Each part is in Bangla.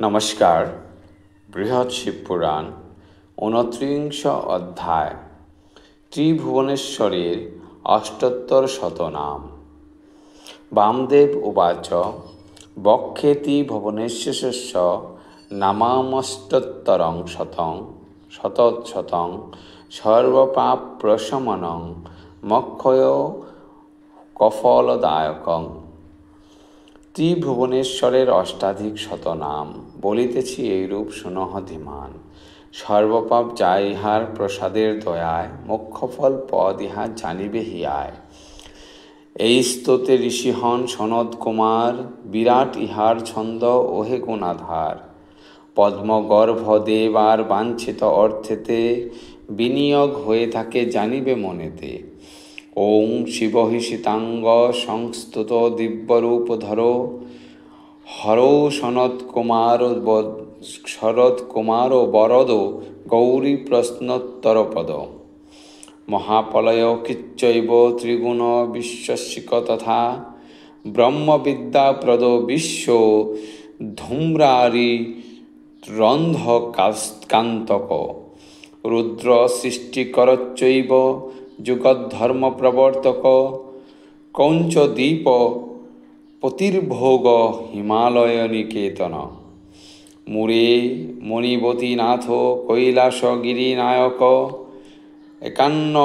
নমস্কার। বৃহৎ শিব পুরাণ ২৯ অধ্যায় ত্রিভুবনেশ্বরের অষ্টোত্তর শতনাম। বামদেব উবাচ বক্ষে ত্রিভুবনেশ্বরস্য নামামষ্টোত্তরং শতং সর্বপাপপ্রশমনং মোক্ষয় কফলদায়কং। ত্রিভুবনেশ্বরের অষ্টাধিক শতনাম বলিতেছি এইরূপ শুনহ ধীমান। সর্বপাপ যায় ইহার প্রসাদের দয়ায়, মোক্ষফল পদ ইহা জানিবে হিয়ায়। এই স্তোতে ঋষি হন সনৎ কুমার, বিরাট ইহার ছন্দ ওহে গুণাধার। পদ্মগর্ভ দেব আর বাঞ্ছিত অর্থেতে, বিনিয়োগ হয়ে থাকে জানিবে মনেতে। ওং শিবহি শীতাঙ্গ সংস্তুত দিব্যরূপধর, হরৌ শরৎকুমার বরদ গৌরী প্রশ্নোত্তরপদ। মহাপলয় কিচ্চৈব ত্রিগুণ বিশ্বস্যিক তথা, ব্রহ্মবিদ্যাপ্রদ বিশ্ব ধূম্রারি রন্ধকান্তক। রুদ্র সৃষ্টিকরচ্চৈব যুগধর্মপ্রবর্তক, কৌঞ্চদ্বীপ পতির্ভোগ হিমালয়নিকেতন। মুরে মণিবতীনাথ কৈলাসগিরিনায়ক, একান্ন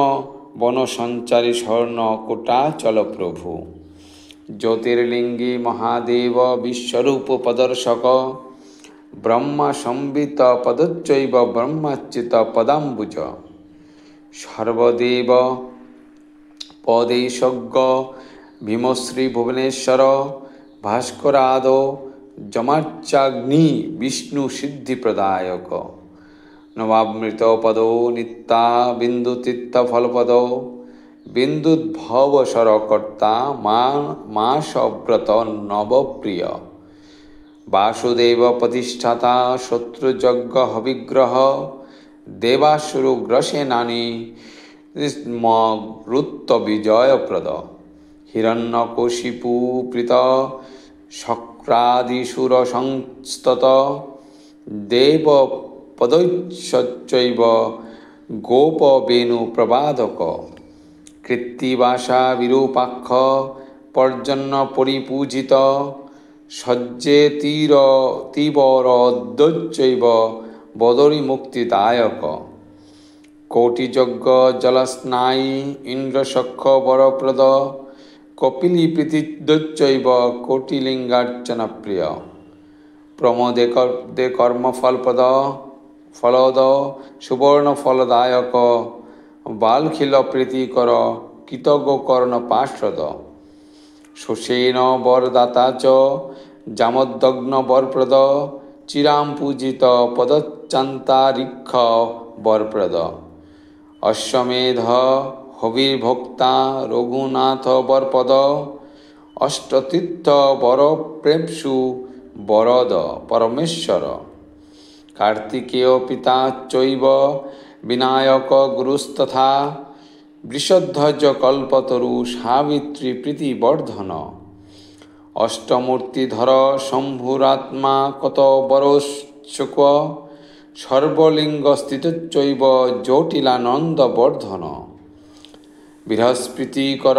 বনসঞ্চারী স্বর্ণকূটাচল প্রভু। জ্যোতির্লিঙ্গী মহাদেব বিশ্বরূপ প্রদর্শক, ব্রহ্মা সংবিত পদচ্চৈব ব্রহ্মাচ্যুত পদাম্বুজ। সর্বদেব পদেশজ্ঞ ভীমশ্রী ভুবনেশ্বর, ভাস্করাদ যমার্চাগ্নি বিষ্ণু সিদ্ধিপ্রদায়ক। নবামৃত পদ নিত্যা বিন্দুতীর্থ ফলপদ, বিন্দুদ্ভব সরকর্তা মাসব্রত নবপ্রিয়। বাসুদেব প্রতিষ্ঠাতা শত্রুযজ্ঞ হবিগ্রহ, দেবাসুরগ্রসেনানি রুত্ত বিজয়প্রদ। হিরণ্যকশিপু প্রীত শক্রাদিসুর সংস্তত, দেব পদৈশ্বচৈব গোপবেণু প্রবাদক। কৃত্তিবাসা বিরূপাক্ষ পর্জন্য পরিপূজিত, সজ্জে তীবরদ্বৈব বদরি মুক্তিদায়ক। কোটিযজ্ঞ জলস্নায়ী ইন্দ্রসখ্য বরপ্রদ, কপিলী প্রীতিদৈব কোটিলিঙ্গার্চন প্রিয়। প্রমোদে কর্মফলদ সুবর্ণ ফলদায়ক, বালখিল প্রীতিকর কৃতগোকর্ণ পার্ষদ। সুষেণ বরদাতা চ জামোদ্দগ্ন বরপ্রদ, চিরাম পূজিত পদচ্চান্তারিক্ষ বরপ্রদ। অশ্বমেধ হবির্ভোক্তা রঘুনাথ বরপদ, অষ্টতীর্থ বরপ্রেপসু বরদ পরমেশ্বর। কার্তিকেয় পিতা চৈব বিনায়ক গুরুস্তথা, বৃষধ্বজ কল্পতরু সাবিত্রী প্রীতিবর্ধন। অষ্টমূর্তিধর শম্ভুরাত্মা কত বরশুক, সর্বলিঙ্গ স্থিতচৈব জটিলানন্দবর্ধন। বৃহস্পতিকর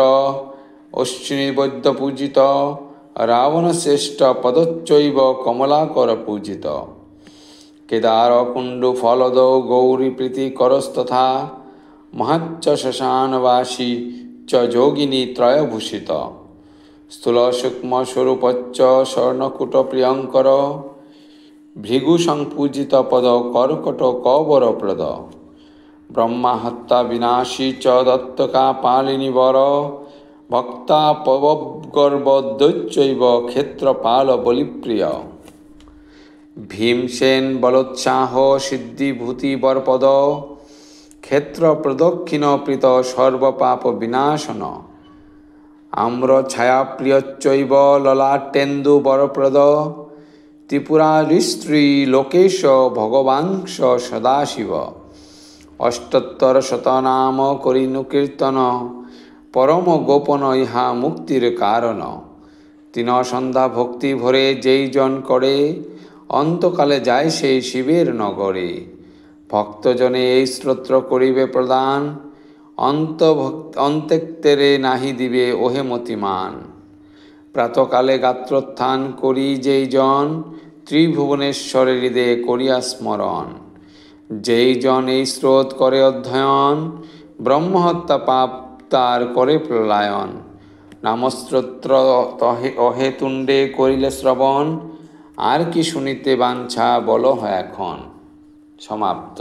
অশ্বিনীবৈদ্য পূজিত, রাবণশ্রেষ্ঠ পদচ্চৈব কমলাকর পূজিত। কেদারকুণ্ডু ফলদ গৌরী প্রীতিকরস্তথা, মহাচ্চ শ্মশানবাসী চ যোগিনী ত্রয়ভূষিত। স্থূল সূক্ষ্ম স্বরূপচ্চ স্বর্ণকূট প্রিয়ঙ্কর, ভৃগু সংপূজিত পদ কর্কট কবরপ্রদ। ব্রহ্মাহত্যা বিনাশী চ দত্তকা পালিনী বর, ভক্তা পবগর্বদ্বৈব ক্ষেত্রপাল বলিপ্রিয়। ভীমসেন বলোৎসাহ সিদ্ধিভূতি বরপদ, ক্ষেত্র প্রদক্ষিণ প্রীত সর্বপাপ বিনাশন। আম্র ছায়াপ্রিয়চ্চৈব ললাটেন্দু বরপ্রদ, ত্রিপুরারিস্ত্রী লোকেশ ভগবাংশ সদাশিব। অষ্টোত্তর শতনাম করিনু কীর্তন, পরম গোপন ইহা মুক্তির কারণ। তিন সন্ধ্যা ভক্তি ভরে যেই জন করে, অন্তকালে যায় সেই শিবের নগরে। ভক্তজনে এই স্তোত্র করিবে প্রদান, অন্ত্যেক্তেরে নাহি দিবে ওহে মতিমান। প্রাতকালে গাত্রোত্থান করি যেই জন, ত্রিভুবনেশ্বরের হৃদয়ে করিয়া স্মরণ। যেই জন এই স্রোত করে অধ্যয়ন, ব্রহ্মহত্যা পাপ তার করে প্রলয়ন। নামস্তোত্র অহে তুণ্ডে করিলে শ্রবণ, আর কি শুনিতে বাঞ্ছা বলো এখন। সমাপ্ত।